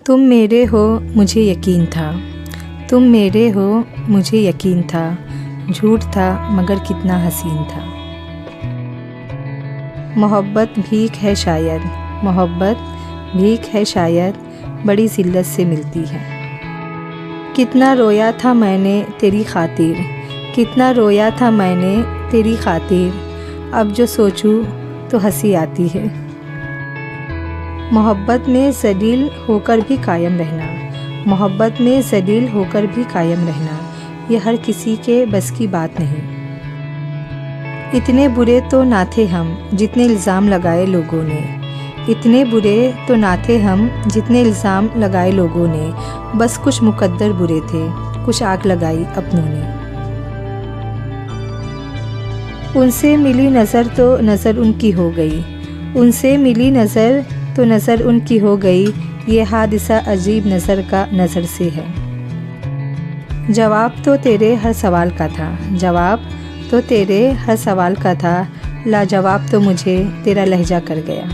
तुम मेरे हो मुझे यकीन था, तुम मेरे हो मुझे यकीन था, झूठ था मगर कितना हसीन था। मोहब्बत भीख है शायद, मोहब्बत भीख है शायद, बड़ी ज़िल्लत से मिलती है। कितना रोया था मैंने तेरी खातिर, कितना रोया था मैंने तेरी खातिर, अब जो सोचूं तो हंसी आती है। मोहब्बत में ज़लील होकर भी कायम रहना, मोहब्बत में ज़लील होकर भी कायम रहना, ये हर किसी के बस की बात नहीं। इतने बुरे तो ना थे हम जितने इल्ज़ाम लगाए लोगों ने, इतने बुरे तो ना थे हम जितने इल्ज़ाम लगाए लोगों ने, बस कुछ मुकद्दर बुरे थे, कुछ आग लगाई अपनों ने। उनसे मिली नज़र तो नज़र उनकी हो गई, उनसे मिली नज़र तो नज़र उनकी हो गई, ये हादिसा अजीब नज़र का नज़र से है। जवाब तो तेरे हर सवाल का था, जवाब तो तेरे हर सवाल का था, लाजवाब तो मुझे तेरा लहजा कर गया।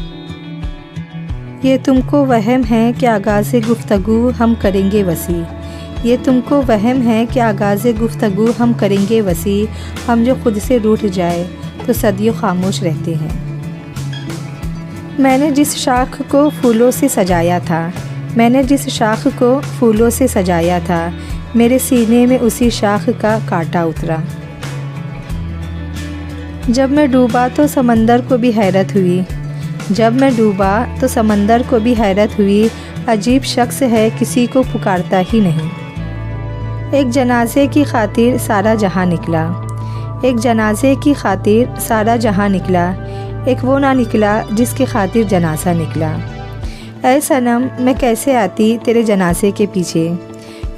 ये तुमको वहम है कि आगाज़े गुफ्तगू हम करेंगे वसी, ये तुमको वहम है कि आगाज़े गुफ्तगू हम करेंगे वसी, हम जो खुद से रूठ जाए तो सदियों खामोश रहते हैं। मैंने जिस शाख को फूलों से सजाया था, मैंने जिस शाख को फूलों से सजाया था, मेरे सीने में उसी शाख का कांटा उतरा। जब मैं डूबा तो समंदर को भी हैरत हुई, जब मैं डूबा तो समंदर को भी हैरत हुई, अजीब शख्स है किसी को पुकारता ही नहीं। एक जनाजे की खातिर सारा जहां निकला, एक जनाजे की खातिर सारा जहां निकला, एक वो ना निकला जिसकी खातिर जनाजा निकला। ऐ सनम मैं कैसे आती तेरे जनाजे के पीछे,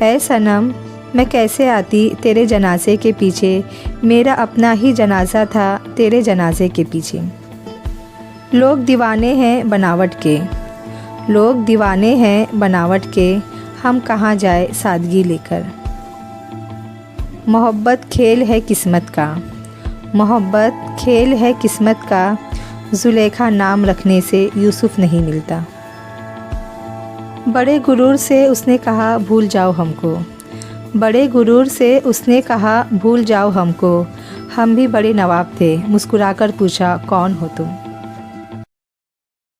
ऐ सनम मैं कैसे आती तेरे जनाजे के पीछे, मेरा अपना ही जनाजा था तेरे जनाजे के पीछे। लोग दीवाने हैं बनावट के, लोग दीवाने हैं बनावट के, हम कहाँ जाए सादगी लेकर। मोहब्बत खेल है किस्मत का, मोहब्बत खेल है किस्मत का, जुलेखा नाम रखने से यूसुफ नहीं मिलता। बड़े गुरूर से उसने कहा भूल जाओ हमको, बड़े गुरूर से उसने कहा भूल जाओ हमको, हम भी बड़े नवाब थे, मुस्कुराकर पूछा कौन हो तुम।